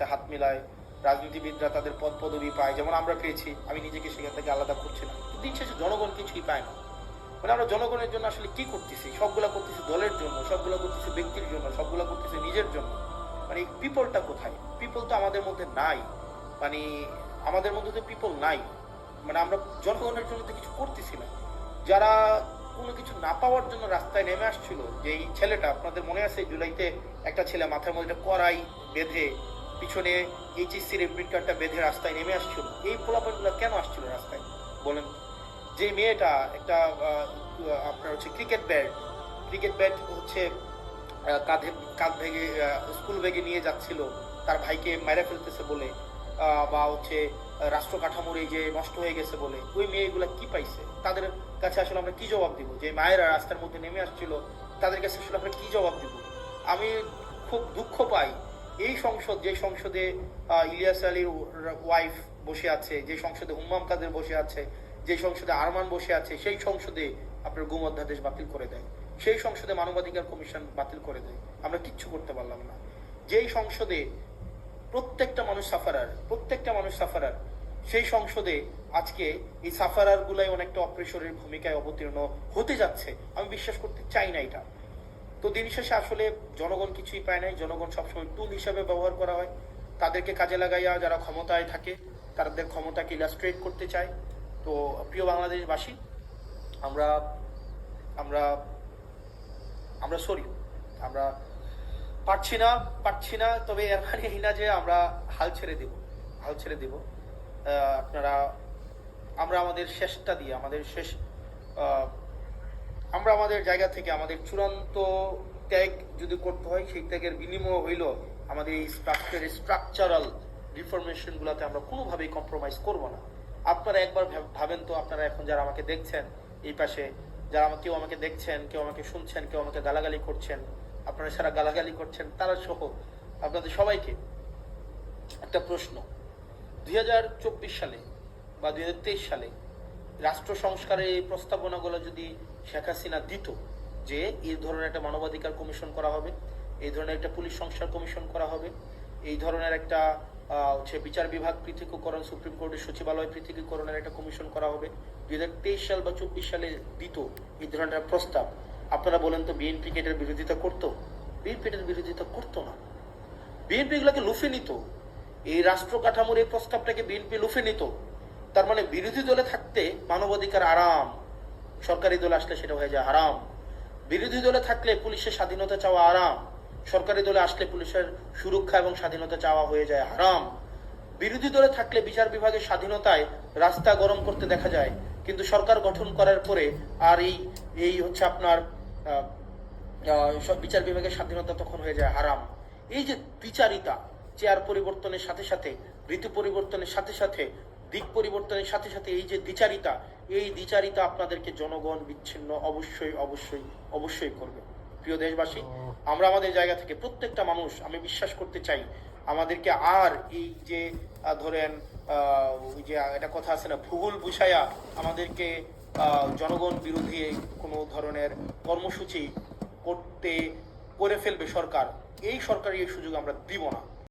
হাত মেলায়, রাজনীতিবিদরা তাদের পদ পদবি পায়, যেমন আমরা পেয়েছি। আমি নিজেকে সেখান থেকে আলাদা করছি না, দিন শেষে জনগণ কিছুই পায় না। মানে আমরা জনগণের জন্য আসলে কি করতেছি? সবগুলা করতেছি দলের জন্য, সবগুলা করতেছি ব্যক্তির জন্য, সবগুলা করতেছি নিজের জন্য। মানে পিপলটা কোথায়? পিপল তো আমাদের মধ্যে নাই। মানে আমাদের মধ্যে তো পিপল নাই। মানে আমরা জনগণের জন্য তো কিছু করতেছি না। যারা কোনো কিছু না পাওয়ার জন্য রাস্তায় নেমে আসছিল, যে এই ছেলেটা, আপনাদের মনে আছে জুলাইতে একটা ছেলে মাথার মধ্যে কড়াই বেঁধে, পিছনে এইচএসসির এডমিট কার্ডটা বেঁধে রাস্তায় নেমে আসছিল। এই পোলাপানগুলো কেন আসছিল রাস্তায় বলেন? যে মেয়েটা একটা আপনার হচ্ছে ক্রিকেট ব্যাট হচ্ছে কাঁধে কাঁধ ভেঙে স্কুল ব্যাগে নিয়ে যাচ্ছিল, তার ভাইকে মেরে ফেলতেছে বলে, বা হচ্ছে রাষ্ট্র কাঠামোর এই যে নষ্ট হয়ে গেছে বলে, ওই মেয়েগুলা কি পাইছে? তাদের কাছে আসলে আমরা কি জবাব দিব? যে মায়েরা রাস্তার মধ্যে নেমে আসছিল, তাদের কাছে আসলে আমরা কি জবাব দিব? আমি খুব দুঃখ পাই। এই সংসদ, যে সংসদে ইলিয়াস আলীর ওয়াইফ বসে আছে, যে সংসদে হুম্মাম কাদের বসে আছে, যে সংসদে আরমান বসে আছে, সেই সংসদে আপনার গুম অধ্যাদেশ বাতিল করে দেয়, সেই সংসদে মানবাধিকার কমিশন বাতিল করে দেয়। আমরা কিচ্ছু করতে পারলাম না। যেই সংসদে প্রত্যেকটা মানুষ সাফারার, সেই সংসদে আজকে এই সাফারার গুলাই অনেকটা অপ্রেশরের ভূমিকায় অবতীর্ণ হতে যাচ্ছে। আমি বিশ্বাস করতে চাই না এটা। তো দিন শেষে আসলে জনগণ কিছুই পায় নাই। জনগণ সবসময় টুল হিসাবে ব্যবহার করা হয়। তাদেরকে কাজে লাগাইয়া যারা ক্ষমতায় থাকে, তাদের ক্ষমতাকে ইলাস্ট্রেট করতে চায়। তো প্রিয় বাংলাদেশবাসী, আমরা আমরা আমরা সরি, আমরা পারছি না। তবে এর মানে এই না যে আমরা হাল ছেড়ে দেব। আপনারা, আমরা আমাদের শেষটা দিয়ে, আমরা আমাদের জায়গা থেকে আমাদের চূড়ান্ত ত্যাগ যদি করতে হয়, সেই ত্যাগের বিনিময় হইল আমাদের এই স্ট্রাকচারাল রিফরমেশন গুলাতে আমরা কোনোভাবেই কম্প্রোমাইজ করব না। আপনারা একবার ভাবেন তো, আপনারা এখন যারা আমাকে দেখছেন, এই পাশে যারা কেউ আমাকে দেখছেন, কেউ আমাকে শুনছেন, কেউ আমাকে গালাগালি করছেন, আপনারা সারা গালাগালি করছেন, তারা সহ আপনাদের সবাইকে একটা প্রশ্ন। 2024 সালে বা 2023 সালে রাষ্ট্র সংস্কারের এই প্রস্তাবনাগুলো যদি শেখ হাসিনা দিত, যে এই ধরনের একটা মানবাধিকার কমিশন করা হবে, এই ধরনের একটা পুলিশ সংস্কার কমিশন করা হবে, এই ধরনের একটা হচ্ছে বিচার বিভাগ পৃথকীকরণ, সুপ্রিম কোর্টের সচিবালয় পৃথকীকরণের একটা কমিশন করা হবে, 2023 সাল বা 24 সালে দিত এই ধরনের প্রস্তাব, আপনারা বলেন তো বিএনপি এটার বিরোধিতা করতো? বিএনপি এটার বিরোধিতা করতো না। বিএনপি এগুলোকে লুফে নিত। এই রাষ্ট্র কাঠামোর এই প্রস্তাবটাকে বিএনপি লুফে নিত। তার মানে বিরোধী দলে থাকতে মানবাধিকার আরাম, সরকারি দলে আসলে সেটা হয়ে যায় হারাম। বিরোধী দলে থাকলে পুলিশের স্বাধীনতা চাওয়া আরাম, সরকারি দলে আসলে পুলিশের সুরক্ষা এবং স্বাধীনতা চাওয়া হয়ে যায় হারাম। বিরোধী দলে থাকলে বিচার বিভাগের স্বাধীনতায় রাস্তা গরম করতে দেখা যায়, কিন্তু সরকার গঠন করার পরে আর এই হচ্ছে আপনার বিচার বিভাগের স্বাধীনতা তখন হয়ে যায় হারাম। এই যে দ্বিচারিতা, চেয়ার পরিবর্তনের সাথে সাথে, ঋতু পরিবর্তনের সাথে সাথে, দিক পরিবর্তনের সাথে সাথে, এই যে দ্বিচারিতা আপনাদেরকে জনগণ বিচ্ছিন্ন অবশ্যই করবে। প্রিয় দেশবাসী, আমরা আমাদের জায়গা থেকে প্রত্যেকটা মানুষ, আমি বিশ্বাস করতে চাই, আমাদেরকে আর এই যে ধরেন ওই যে একটা কথা আছে না, ভূগোল বুঝাইয়া আমাদেরকে জনগণ বিরোধী কোনো ধরনের কর্মসূচি করে ফেলবে সরকার, এই সরকারি এই সুযোগ আমরা দিব না।